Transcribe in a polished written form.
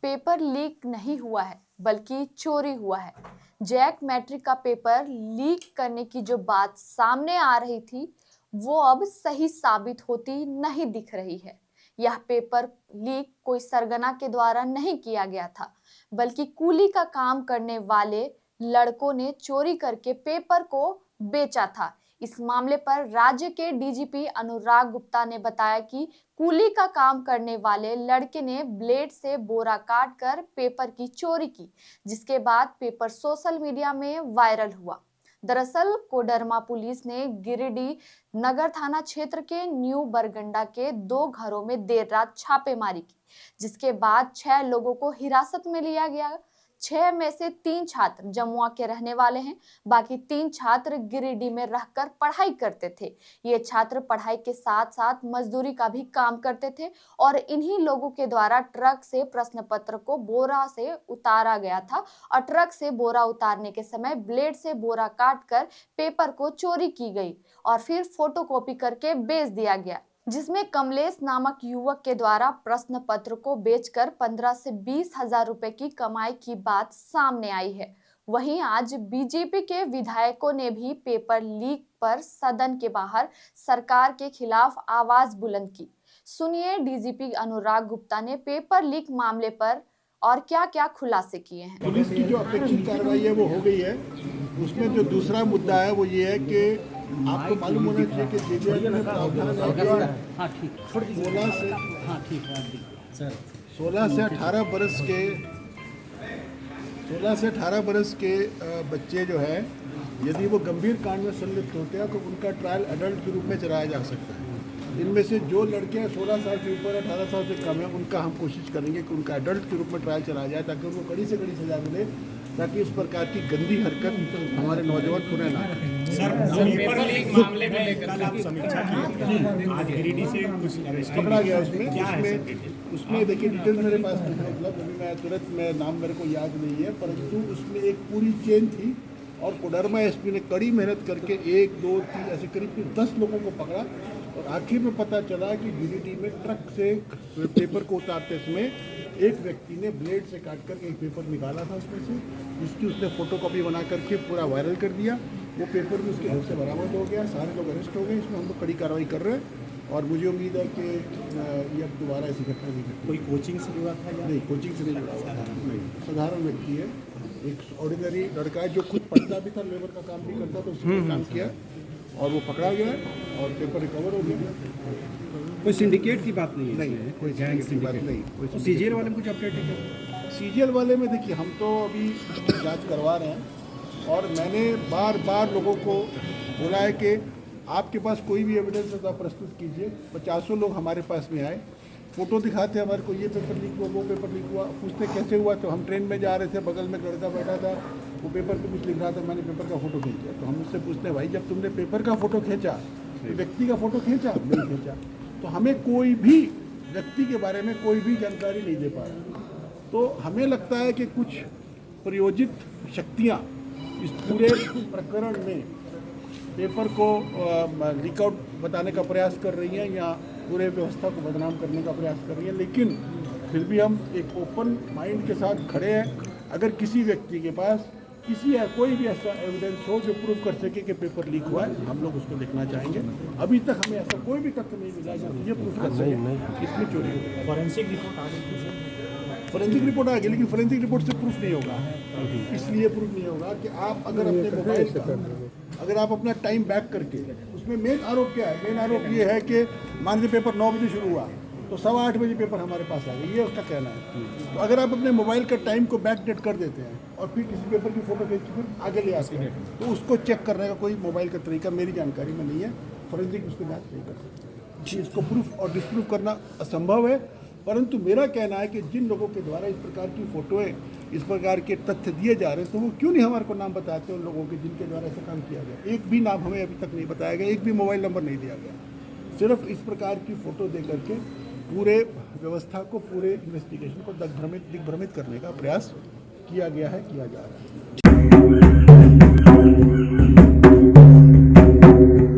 Paper leak नहीं हुआ है बल्कि चोरी हुआ है। जैक मैट्रिक का पेपर लीक करने की जो बात सामने आ रही थी वो अब सही साबित होती नहीं दिख रही है। यह पेपर लीक कोई सरगना के द्वारा नहीं किया गया था बल्कि कूली का काम करने वाले लड़कों ने चोरी करके पेपर को बेचा था। इस मामले पर राज्य के डीजीपी अनुराग गुप्ता ने बताया कि कूली का काम करने वाले लड़के ने ब्लेड से बोरा काट कर पेपर की चोरी की, जिसके बाद पेपर सोशल मीडिया में वायरल हुआ। दरअसल कोडरमा पुलिस ने गिरिडीह नगर थाना क्षेत्र के न्यू बरगंडा के 2 घरों में देर रात छापेमारी की, जिसके बाद 6 लोगों को हिरासत में लिया गया। 6 में से 3 छात्र जमुआ के रहने वाले हैं, बाकी 3 छात्र गिरिडीह में रहकर पढ़ाई करते थे। ये छात्र पढ़ाई के साथ साथ मजदूरी का भी काम करते थे और इन्हीं लोगों के द्वारा ट्रक से प्रश्न पत्र को बोरा से उतारा गया था और ट्रक से बोरा उतारने के समय ब्लेड से बोरा काटकर पेपर को चोरी की गई और फिर फोटोकॉपी करके बेच दिया गया, जिसमें कमलेश नामक युवक के द्वारा प्रश्न पत्र को बेचकर 15 से 20 हजार रुपए की कमाई की बात सामने आई है। वहीं आज बीजेपी के विधायकों ने भी पेपर लीक पर सदन के बाहर सरकार के खिलाफ आवाज बुलंद की। सुनिए डीजीपी अनुराग गुप्ता ने पेपर लीक मामले पर और क्या-क्या खुलासे किए हैं। पुलिस की जो अपेक्षित कार्रवाई है वो हो गई है। उसमें जो दूसरा मुद्दा है वो ये है कि आपको मालूम होना चाहिए कि जेजेएम में प्रावधान है 16 से 18 बरस के बच्चे जो है यदि वो गंभीर कांड में संलिप्त होते हैं तो उनका ट्रायल एडल्ट के रूप में चलाया जा सकता है। इनमें से जो लड़के 16 साल से ऊपर 18 साल से कम है उनका हम कोशिश करेंगे कि उनका एडल्ट के रूप में ट्रायल चलाया जाए ताकि उनको कड़ी से कड़ी सजा मिले, ताकि इस प्रकार की गंदी हरकत हमारे नौजवान पुनः ना करें। पेपर लीक मामले को लेकर कल आप समीक्षा की, आज गिरिडीह से पकड़ा गया उसमें देखिए डिटेल मेरे पास नहीं है, मतलब अभी मैं तुरंत नाम मेरे को याद नहीं है, परंतु उसमें एक पूरी चेन थी और कोडरमा एसपी ने कड़ी मेहनत करके 1, 2, 3 ऐसे करीब 10 लोगों को पकड़ा और आखिर में पता चला कि गिरिडीह में ट्रक से पेपर को उतारते समय एक व्यक्ति ने ब्लेड से काट कर एक पेपर निकाला था उसमें से, जिसकी उसने फोटोकॉपी बना करके पूरा वायरल कर दिया। वो पेपर भी उसके घर से बरामद हो गया, सारे लोग अरेस्ट हो गए। इसमें हम लोग कड़ी कार्रवाई कर रहे हैं और मुझे उम्मीद है कि ये अब दोबारा ऐसी घटना नहीं घटी। कोई कोचिंग से जुड़ा था या नहीं, कोचिंग से नहीं जुड़ा हुआ था, नहीं, साधारण व्यक्ति है, एक ऑर्डिनरी लड़का है जो खुद पढ़ता भी था, लेबर का काम भी करता था, उसने काम किया और वो पकड़ा गया और पेपर रिकवर हो गया। कोई सिंडिकेट की बात नहीं है? नहीं, कोई सिंडिकेट की बात नहीं। तो सीजीएल वाले में कुछ अपडेट है? सीजीएल वाले में देखिए हम तो अभी जांच करवा रहे हैं और मैंने बार बार लोगों को बोला है कि आपके पास कोई भी एविडेंस है तो आप प्रस्तुत कीजिए। 50 लोग हमारे पास में आए, फ़ोटो दिखाते हमारे को, ये पेपर लीक हुआ, वो पेपर लीक हुआ, पूछते कैसे हुआ, तो हम ट्रेन में जा रहे थे, बगल में लड़का बैठा था, वो पेपर पे कुछ लिख रहा था, मैंने पेपर का फ़ोटो खींचा। तो हम उससे पूछते हैं भाई जब तुमने पेपर का फ़ोटो खींचा तो व्यक्ति का फ़ोटो खींचा? नहीं खींचा। तो हमें कोई भी व्यक्ति के बारे में कोई भी जानकारी नहीं दे पा रहा। तो हमें लगता है कि कुछ प्रयोजित शक्तियाँ इस पूरे प्रकरण में पेपर को लीक आउट बताने का प्रयास कर रही हैं या पूरे व्यवस्था को बदनाम करने का प्रयास कर रही हैं, लेकिन फिर भी हम एक ओपन माइंड के साथ खड़े हैं। अगर किसी व्यक्ति के पास कोई भी ऐसा एविडेंस हो जो प्रूव कर सके कि पेपर लीक हुआ है, हम लोग उसको लिखना चाहेंगे। अभी तक हमें ऐसा कोई भी तथ्य नहीं मिला जो ये प्रूव कर सके इसमें चोरी हो। फॉरेंसिक रिपोर्ट आ गई? फॉरेंसिक रिपोर्ट आ गई, लेकिन फॉरेंसिक रिपोर्ट से प्रूफ नहीं होगा। इसलिए प्रूफ नहीं होगा कि आप अगर अपने मोबाइल का अगर आप अपना टाइम बैक करके, उसमें मेन आरोप क्या है? मेन आरोप ये है कि मान लीजिए पेपर 9 बजे शुरू हुआ तो 8:15 बजे पेपर हमारे पास आ गई, ये उसका कहना है। तो अगर आप अपने मोबाइल का टाइम को बैक डेट कर देते हैं और फिर किसी पेपर की फोटो खींच के फिर आगे ले आते हैं तो उसको चेक करने का कोई मोबाइल का तरीका मेरी जानकारी में नहीं है। फॉरेंसिक उसको जाँच नहीं कर सकते जी, इसको प्रूफ और डिस्प्रूव करना असंभव है। परंतु मेरा कहना है कि जिन लोगों के द्वारा इस प्रकार की फ़ोटोएँ, इस प्रकार के तथ्य दिए जा रहे हैं तो वो क्यों नहीं हमारे को नाम बताते उन लोगों के जिनके द्वारा ऐसा काम किया गया। एक भी नाम हमें अभी तक नहीं बताया गया, एक भी मोबाइल नंबर नहीं दिया गया। सिर्फ इस प्रकार की फ़ोटो दे करके पूरे व्यवस्था को, पूरे इन्वेस्टिगेशन को दिग्भ्रमित करने का प्रयास किया गया है, किया जा रहा है।